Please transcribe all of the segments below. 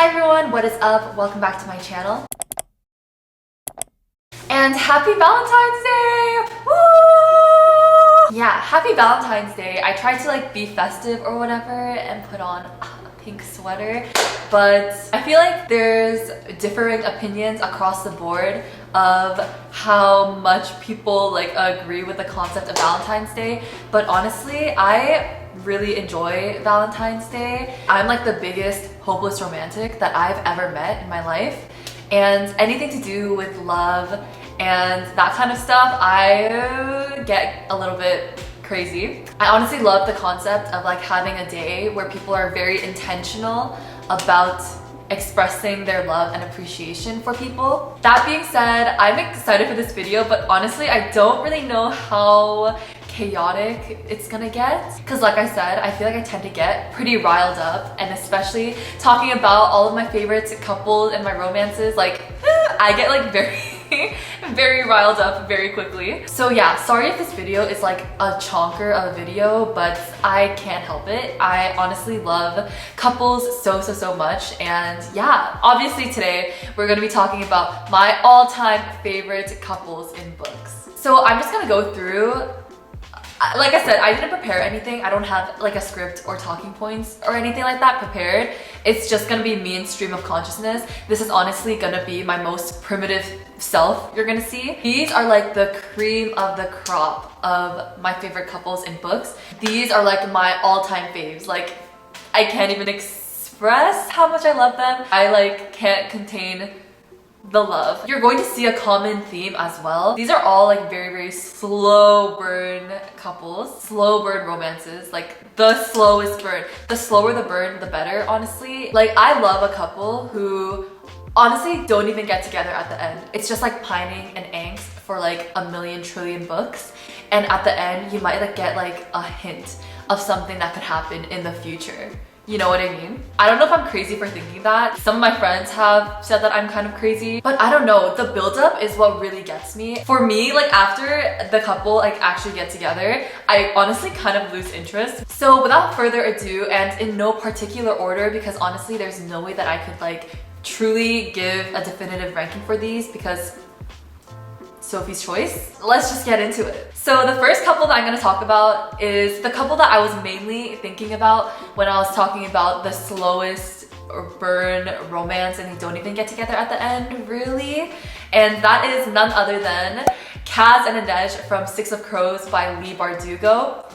Hi everyone, what is up? Welcome back to my channel. And happy Valentine's Day! Woo! Yeah, happy Valentine's Day. I tried to be festive or whatever and put on a pink sweater, but I feel like there's differing opinions across the board of how much people agree with the concept of Valentine's Day. But honestly, I really enjoy Valentine's Day. I'm the biggest hopeless romantic that I've ever met in my life, and anything to do with love and that kind of stuff, I get a little bit crazy. I honestly love the concept of having a day where people are very intentional about expressing their love and appreciation for people. That being said, I'm excited for this video, but honestly, I don't really know how chaotic it's gonna get, because like I said, I feel like I tend to get pretty riled up, and especially talking about all of my favorite couples and my romances, I get very riled up very quickly. So yeah, sorry if this video is a chonker of a video, but I can't help it. I honestly love couples so much, and yeah, obviously today we're gonna be talking about my all-time favorite couples in books. So I'm just gonna go through. Like I said, I didn't prepare anything. I don't have a script or talking points or anything like that prepared. It's just gonna be me and stream of consciousness. This is honestly gonna be my most primitive self you're gonna see. These are the cream of the crop of my favorite couples in books. These are my all-time faves. I can't even express how much I love them. I can't contain the love. You're going to see a common theme as well. These are all very slow burn couples, slow burn romances, the slowest burn. The slower the burn, the better, honestly. I love a couple who honestly don't even get together at the end. It's just pining and angst for a million trillion books, and at the end you might get a hint of something that could happen in the future. You know what I mean? I don't know if I'm crazy for thinking that. Some of my friends have said that I'm kind of crazy, but I don't know. The buildup is what really gets me. For me, after the couple actually get together, I honestly kind of lose interest. So without further ado, and in no particular order, because honestly there's no way that I could truly give a definitive ranking for these, because Sophie's choice. Let's just get into it. So the first couple that I'm going to talk about is the couple that I was mainly thinking about when I was talking about the slowest burn romance and they don't even get together at the end, really. And that is none other than Kaz and Inej from Six of Crows by Leigh Bardugo.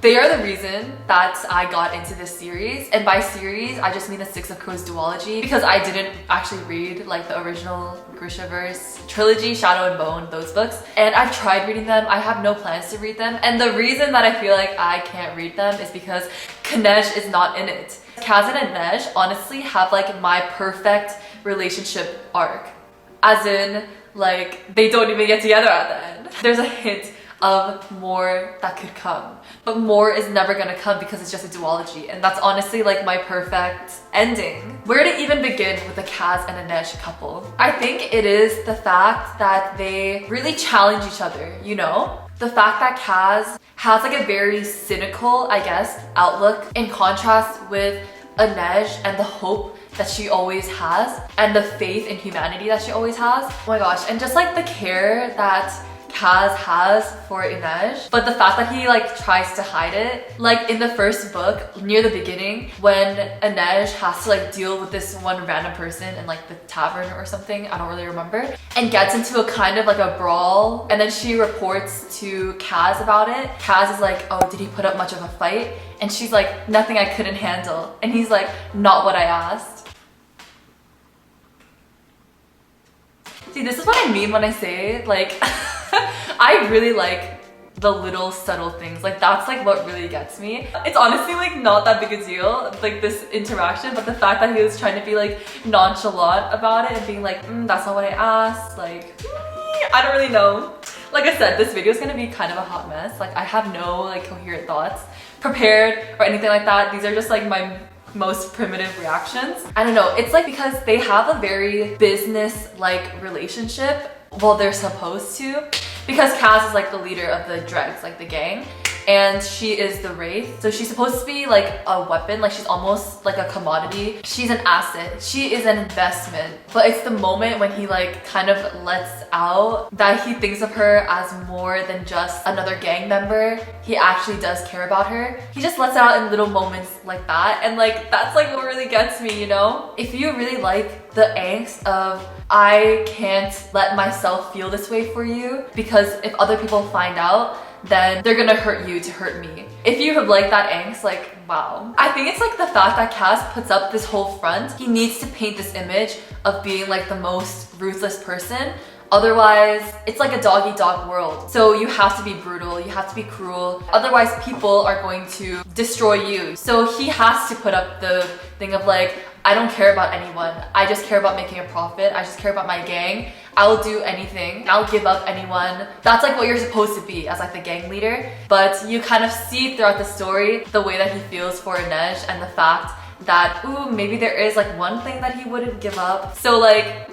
They are the reason that I got into this series, and by series I just mean the Six of Crows duology, because I didn't actually read the original Grishaverse trilogy, Shadow and Bone, those books, and I've tried reading them. I have no plans to read them, and the reason that I feel I can't read them is because Kanej is not in it. Kaz and Inej honestly have my perfect relationship arc, as in they don't even get together at the end. There's a hint of more that could come, but more is never gonna come because it's just a duology, and that's honestly my perfect ending. Where to even begin with the Kaz and Inej couple? I think it is the fact that they really challenge each other, you know? The fact that Kaz has a very cynical, I guess, outlook, in contrast with Inej and the hope that she always has and the faith in humanity that she always has. Oh my gosh, and just the care that Kaz has for Inej, but the fact that he tries to hide it. In the first book, near the beginning, when Inej has to deal with this one random person in the tavern or something, I don't really remember, and gets into a kind of a brawl, and then she reports to Kaz about it. Kaz is oh, did he put up much of a fight? And she's nothing I couldn't handle. And he's not what I asked. See, this is what I mean when I say I really like the little subtle things. That's what really gets me. It's honestly not that big a deal, this interaction, but the fact that he was trying to be nonchalant about it and being that's not what I asked, I don't really know. Like I said, this video is gonna be kind of a hot mess. I have no coherent thoughts prepared or anything like that. These are just my most primitive reactions. I don't know, it's because they have a very business-like relationship. Well, they're supposed to, because Kaz is the leader of the dregs, the gang, and she is the Wraith. So she's supposed to be like a weapon, like she's almost like a commodity. She's an asset, she is an investment. But it's the moment when he like kind of lets out that he thinks of her as more than just another gang member. He actually does care about her. He just lets it out in little moments like that, and like that's like what really gets me, you know? If you really like the angst of I can't let myself feel this way for you because if other people find out, then they're gonna hurt you to hurt me. If you have like that angst, like wow. I think it's like the fact that Kaz puts up this whole front. He needs to paint this image of being like the most ruthless person. Otherwise, it's like a dog-eat-dog world. So you have to be brutal, you have to be cruel. Otherwise, people are going to destroy you. So he has to put up the thing of like, I don't care about anyone. I just care about making a profit. I just care about my gang. I'll do anything. I'll give up anyone. That's like what you're supposed to be as like the gang leader. But you kind of see throughout the story the way that he feels for Inej and the fact that, ooh, maybe there is like one thing that he wouldn't give up. So like,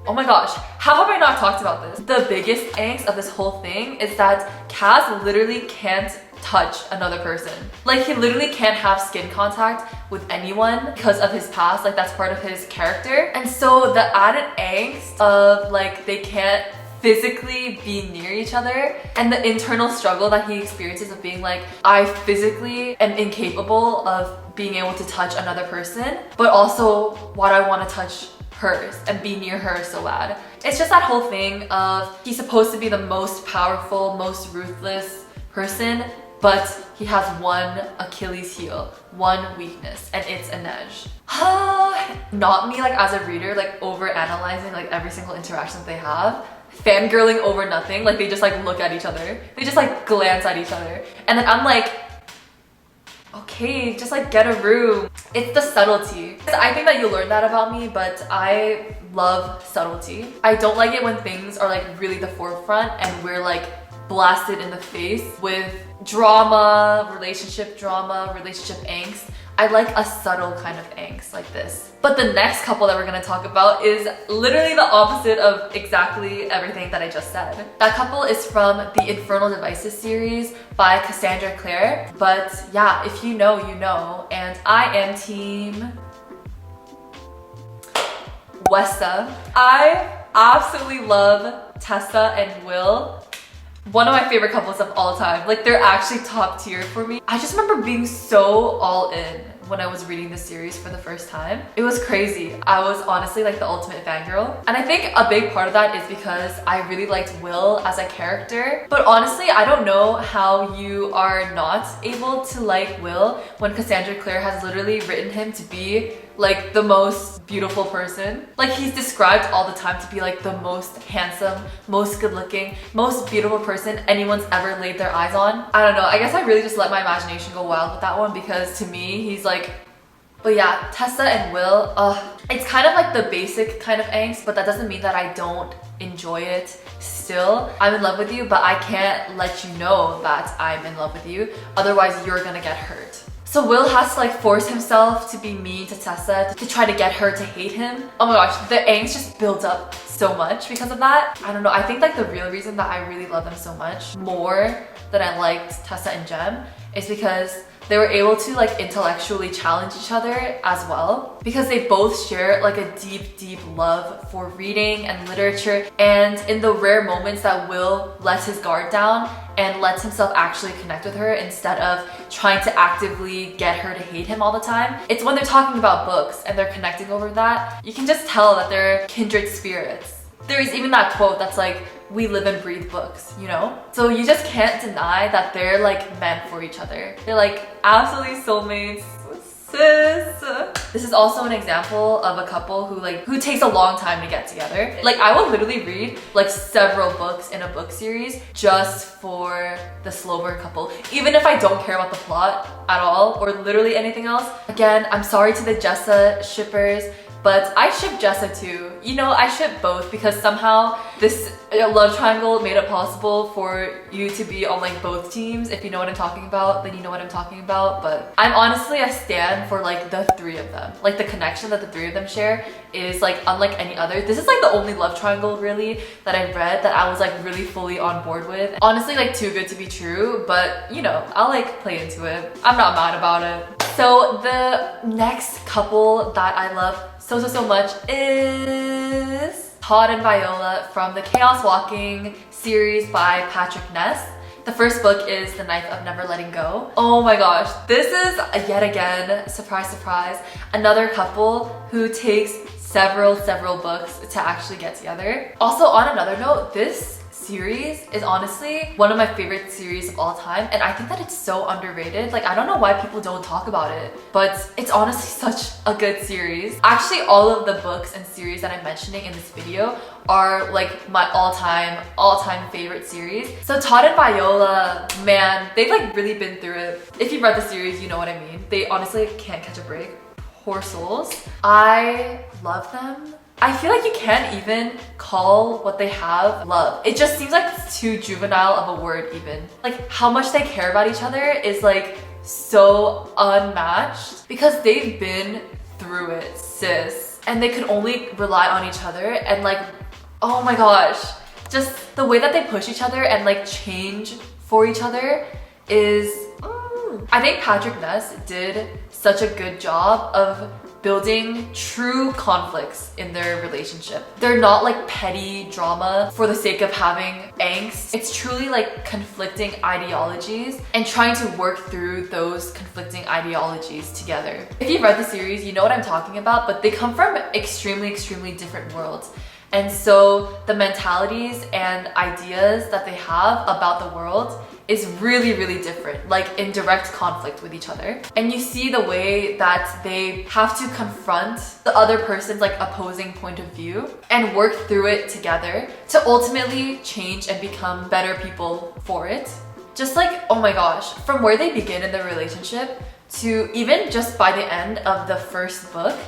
oh my gosh, how have I not talked about this? The biggest angst of this whole thing is that Kaz literally can't touch another person. Like he literally can't have skin contact with anyone because of his past, like that's part of his character. And so the added angst of like they can't physically be near each other and the internal struggle that he experiences of being like, I physically am incapable of being able to touch another person, but also what I want to touch hers and be near her so bad. It's just that whole thing of he's supposed to be the most powerful, most ruthless person, but he has one Achilles heel, one weakness, and it's Inej. Not me like as a reader like over analyzing like every single interaction that they have, fangirling over nothing, like they just like look at each other, they just like glance at each other, and then I'm like, okay, just like get a room. It's the subtlety. I think that you learn that about me, but I love subtlety. I don't like it when things are like really the forefront and we're like blasted in the face with drama, relationship angst. I like a subtle kind of angst like this. But the next couple that we're gonna talk about is literally the opposite of exactly everything that I just said. That couple is from the Infernal Devices series by Cassandra Clare. But yeah, if you know, you know. And I am team Wessa. I absolutely love Tessa and Will. One of my favorite couples of all time. Like they're actually top tier for me. I just remember being so all in when I was reading this series for the first time. It was crazy. I was honestly like the ultimate fangirl. And I think a big part of that is because I really liked Will as a character. But honestly, I don't know how you are not able to like Will when Cassandra Clare has literally written him to be like the most beautiful person. Like he's described all the time to be like the most handsome, most good looking, most beautiful person anyone's ever laid their eyes on. I don't know, I guess I really just let my imagination go wild with that one because to me, he's like, but yeah, Tessa and Will, it's kind of like the basic kind of angst, but that doesn't mean that I don't enjoy it still. I'm in love with you, but I can't let you know that I'm in love with you. Otherwise, you're gonna get hurt. So Will has to like force himself to be mean to Tessa to try to get her to hate him. Oh my gosh, the angst just builds up so much because of that. I don't know, I think like the real reason that I really love them so much, more than I liked Tessa and Jem, is because they were able to like intellectually challenge each other as well, because they both share like a deep love for reading and literature. And in the rare moments that Will lets his guard down and lets himself actually connect with her instead of trying to actively get her to hate him all the time, it's when they're talking about books and they're connecting over that. You can just tell that they're kindred spirits. There is even that quote that's like, we live and breathe books, you know? So you just can't deny that they're like meant for each other. They're like absolutely soulmates, sis. This is also an example of a couple who takes a long time to get together. Like I will literally read like several books in a book series just for the slow burn couple, even if I don't care about the plot at all or literally anything else. Again, I'm sorry to the Jessa shippers, But I ship Jessa too. You know, I ship both because somehow this love triangle made it possible for you to be on like both teams. If you know what I'm talking about, then you know what I'm talking about. But I'm honestly a stan for like the three of them. Like the connection that the three of them share is like unlike any other. This is like the only love triangle really that I read that I was like really fully on board with. Honestly, like too good to be true, but you know, I'll like play into it. I'm not mad about it. So the next couple that I love so much is Todd and Viola from the Chaos Walking series by Patrick Ness. The first book is The Knife of Never Letting Go. Oh my gosh, this is yet again, surprise, surprise, another couple who takes several books to actually get together. Also, on another note, this series is honestly one of my favorite series of all time, and I think that it's so underrated. Like, I don't know why people don't talk about it, but it's honestly such a good series. Actually, all of the books and series that I'm mentioning in this video are like my all-time favorite series. So Todd and Viola, man, they've like really been through it. If you've read the series, you know what I mean. They honestly can't catch a break. Poor souls. I love them. I feel like you can't even call what they have love. It just seems like it's too juvenile of a word even. Like how much they care about each other is like so unmatched because they've been through it, sis. And they can only rely on each other and like, oh my gosh, just the way that they push each other and like change for each other is, I think Patrick Ness did such a good job of building true conflicts in their relationship. They're not like petty drama for the sake of having angst. It's truly like conflicting ideologies and trying to work through those conflicting ideologies together. If you've read the series, you know what I'm talking about, but they come from extremely different worlds. And so the mentalities and ideas that they have about the world is really different, like in direct conflict with each other. And you see the way that they have to confront the other person's like opposing point of view and work through it together to ultimately change and become better people for it. Just like, oh my gosh, from where they begin in their relationship to even just by the end of the first book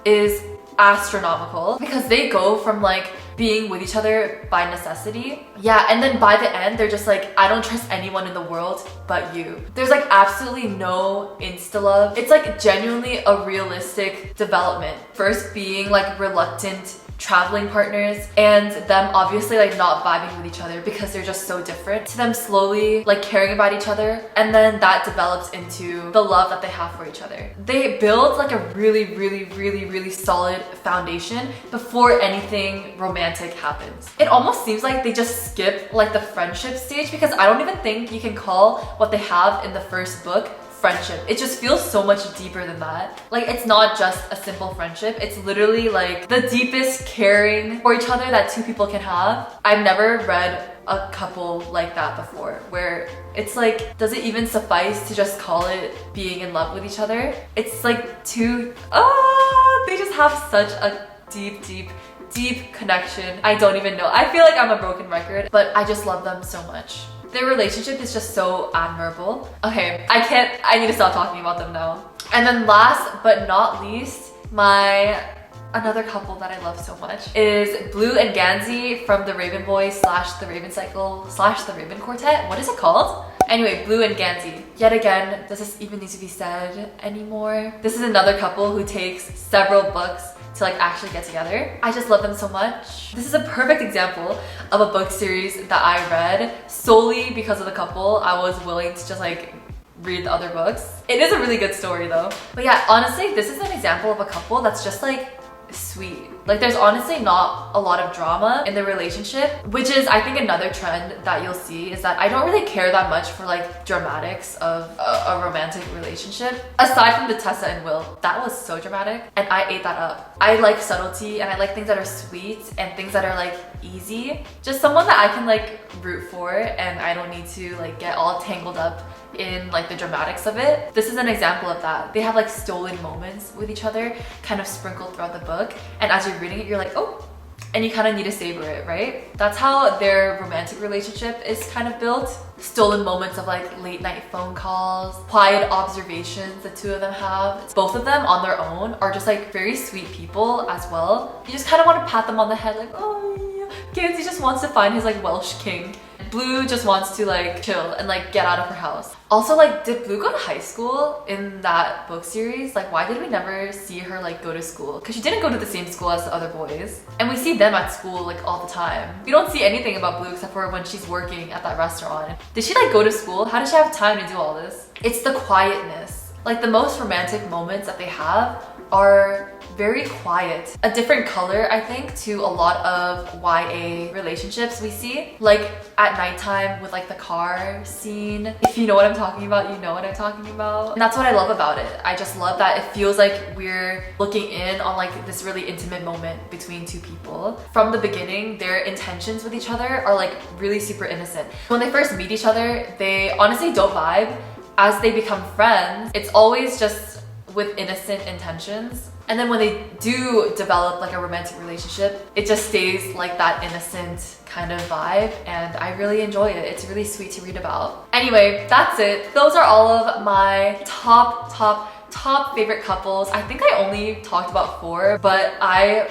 is astronomical because they go from like being with each other by necessity, yeah, and then by the end they're just like, I don't trust anyone in the world but you. There's like absolutely no insta love. It's like genuinely a realistic development. First being like reluctant traveling partners and them obviously like not vibing with each other because they're just so different, to them slowly like caring about each other, and then that develops into the love that they have for each other. They build like a really solid foundation before anything romantic happens. It almost seems like they just skip like the friendship stage because I don't even think you can call what they have in the first book friendship. It just feels so much deeper than that. Like, it's not just a simple friendship. It's literally like the deepest caring for each other that two people can have. I've never read a couple like that before, where it's like, does it even suffice to just call it being in love with each other? It's like they just have such a deep connection. I don't even know. I feel like I'm a broken record, but I just love them so much. Their relationship is just so admirable. Okay, I need to stop talking about them now. And then last but not least, another couple that I love so much is Blue and Gansey from the Raven Boys / the Raven Cycle / the Raven Quartet. What is it called? Anyway, Blue and Gansey. Yet again, does this even need to be said anymore? This is another couple who takes several books to like actually get together. I just love them so much. This is a perfect example of a book series that I read solely because of the couple. I was willing to just like read the other books. It is a really good story though. But yeah, honestly, this is an example of a couple that's just like sweet. Like, there's honestly not a lot of drama in the relationship, which is, I think, another trend that you'll see is that I don't really care that much for like dramatics of a romantic relationship. Aside from the Tessa and Will, that was so dramatic and I ate that up. I like subtlety and I like things that are sweet and things that are like easy. Just someone that I can like root for and I don't need to like get all tangled up in like the dramatics of it. This is an example of that. They have like stolen moments with each other kind of sprinkled throughout the book, and as you're reading it you're like, oh, and you kind of need to savor it, right? That's how their romantic relationship is kind of built. Stolen moments of like late night phone calls, quiet observations the two of them have. Both of them on their own are just like very sweet people as well. You just kind of want to pat them on the head like, oh yeah. Kenzie just wants to find his like Welsh king. Blue just wants to like chill and like get out of her house. Also, like, did Blue go to high school in that book series? Like, why did we never see her like go to school? Because she didn't go to the same school as the other boys. And we see them at school like all the time. We don't see anything about Blue except for when she's working at that restaurant. Did she like go to school? How does she have time to do all this? It's the quietness. Like the most romantic moments that they have are very quiet. A different color, I think, to a lot of YA relationships we see. Like at nighttime with like the car scene. If you know what I'm talking about, you know what I'm talking about. And that's what I love about it. I just love that it feels like we're looking in on like this really intimate moment between two people. From the beginning, their intentions with each other are like really super innocent. When they first meet each other, they honestly don't vibe. As they become friends, it's always just with innocent intentions. And then when they do develop like a romantic relationship, it just stays like that innocent kind of vibe, and I really enjoy it. It's really sweet to read about. Anyway, that's it. Those are all of my top favorite couples. I think I only talked about 4, but I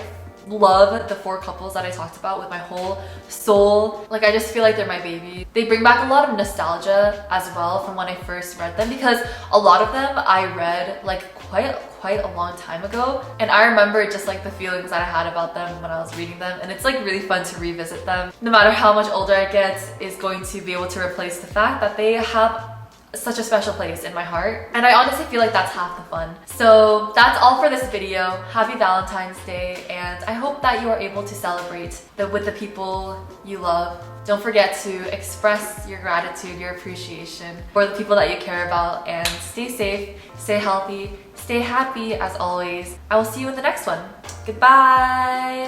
love the 4 couples that I talked about with my whole soul. Like, I just feel like they're my baby. They bring back a lot of nostalgia as well from when I first read them, because a lot of them I read like quite a long time ago, and I remember just like the feelings that I had about them when I was reading them, and it's like really fun to revisit them. No matter how much older I get, is going to be able to replace the fact that they have such a special place in my heart, and I honestly feel like that's half the fun. So that's all for this video. Happy Valentine's Day, and I hope that you are able to celebrate with the people you love. Don't forget to express your gratitude, your appreciation for the people that you care about, and stay safe, stay healthy, stay happy as always. I will see you in the next one. Goodbye!